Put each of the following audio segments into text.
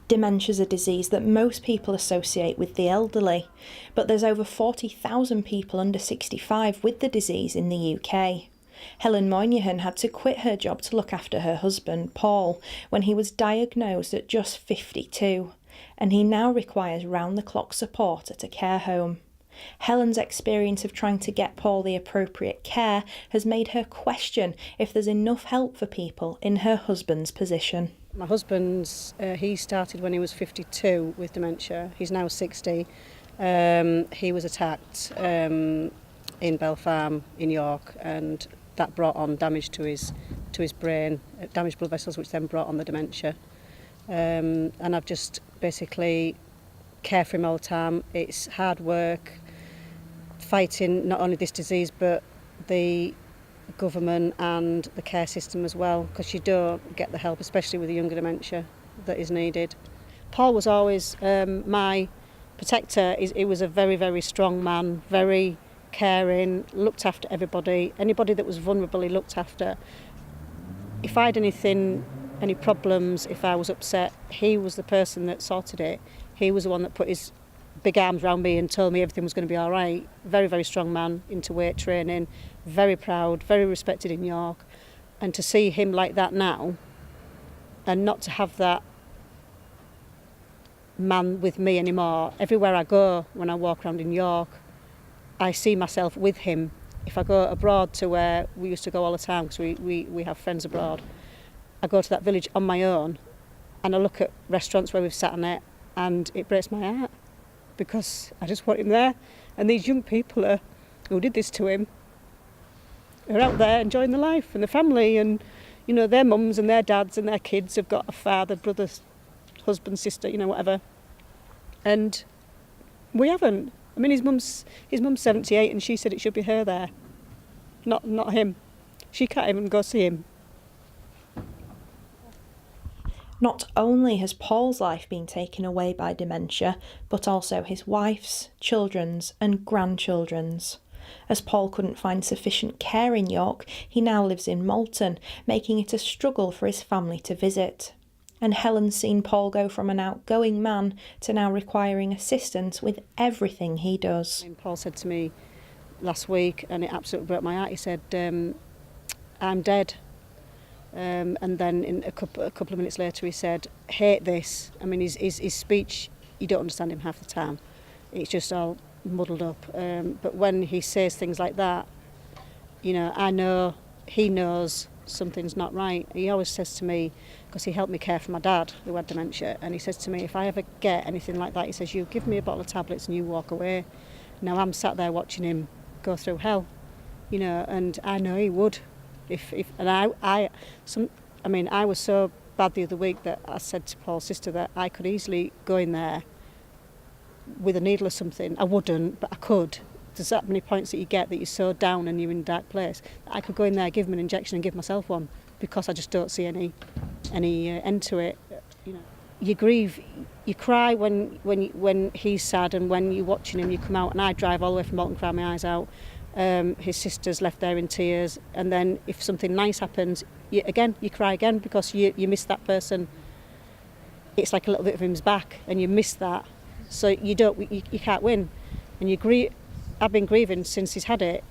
Dementia is a disease that most people associate with the elderly, but there's over 40,000 people under 65 with the disease in the UK. Helen Moynahan had to quit her job to look after her husband, Paul, when he was diagnosed at just 52, and he now requires round-the-clock support at a care home. Helen's experience of trying to get Paul the appropriate care has made her question if there's enough help for people in her husband's position. My husband's, he started when he was 52 with dementia. He's now 60. He was attacked in Bell Farm in York, and that brought on damage to his brain, damaged blood vessels, which then brought on the dementia. And I've just basically care for him all the time. It's hard work fighting not only this disease but the government and the care system as well, because you don't get the help, especially with the younger dementia, that is needed. Paul was always my protector. He was a very, very strong man, very caring, looked after everybody. Anybody that was vulnerable he looked after. If I had any problems, if I was upset, he was the person that sorted it. He was the one that put his big arms around me and told me everything was going to be all right. Very, very strong man, into weight training, very proud, very respected in York. And to see him like that now, and not to have that man with me anymore. Everywhere I go, when I walk around in York, I see myself with him. If I go abroad to where we used to go all the time, because we have friends abroad, I go to that village on my own and I look at restaurants where we've sat on it and it breaks my heart, because I just want him there. And these young people who did this to him are out there enjoying their life and their family, and you know, their mums and their dads and their kids have got a father, brother, husband, sister, you know, whatever. And we haven't. I mean, his mum's 78 and she said it should be her there, not him. She can't even go see him. Not only has Paul's life been taken away by dementia, but also his wife's, children's and grandchildren's. As Paul couldn't find sufficient care in York, he now lives in Malton, making it a struggle for his family to visit. And Helen's seen Paul go from an outgoing man to now requiring assistance with everything he does. And Paul said to me last week, and it absolutely broke my heart, he said, I'm dead. And then in a couple of minutes later he said, hate this. I mean, his speech, you don't understand him half the time. It's just all muddled up. But when he says things like that, you know, I know he knows something's not right. He always says to me, because he helped me care for my dad who had dementia, and he says to me, if I ever get anything like that, he says, you give me a bottle of tablets and you walk away. Now I'm sat there watching him go through hell, you know, and I know he would. I was so bad the other week that I said to Paul's sister that I could easily go in there with a needle or something. I wouldn't, but I could. There's that many points that you get that you're so down and you're in a dark place. I could go in there, give him an injection and give myself one, because I just don't see any end to it. You know, you grieve, you cry when he's sad, and when you're watching him, you come out. And I drive all the way from Malton, cry my eyes out. His sister's left there in tears, and then if something nice happens, you cry again, because you miss that person. It's like a little bit of him's back, and you miss that, so you can't win, and you grieve. I've been grieving since he's had it,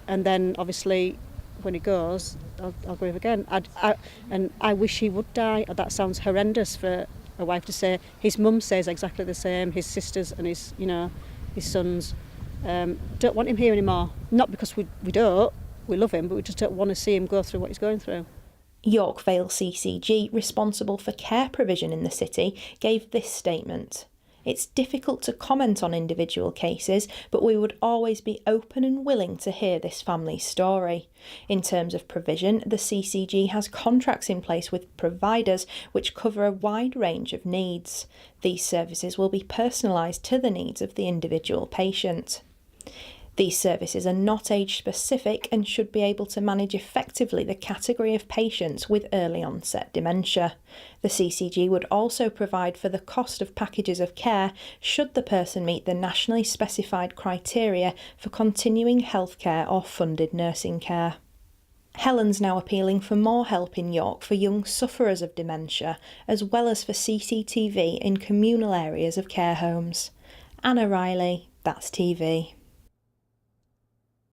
and then obviously when he goes, I'll grieve again. I wish he would die. That sounds horrendous for a wife to say. His mum says exactly the same. His sisters and his sons don't want him here anymore. Not because we love him, but we just don't want to see him go through what he's going through. York Vale CCG, responsible for care provision in the city, gave this statement. It's difficult to comment on individual cases, but we would always be open and willing to hear this family's story. In terms of provision, the CCG has contracts in place with providers which cover a wide range of needs. These services will be personalised to the needs of the individual patient. These services are not age-specific and should be able to manage effectively the category of patients with early-onset dementia. The CCG would also provide for the cost of packages of care should the person meet the nationally specified criteria for continuing healthcare or funded nursing care. Helen's now appealing for more help in York for young sufferers of dementia, as well as for CCTV in communal areas of care homes. Anna Riley, That's TV.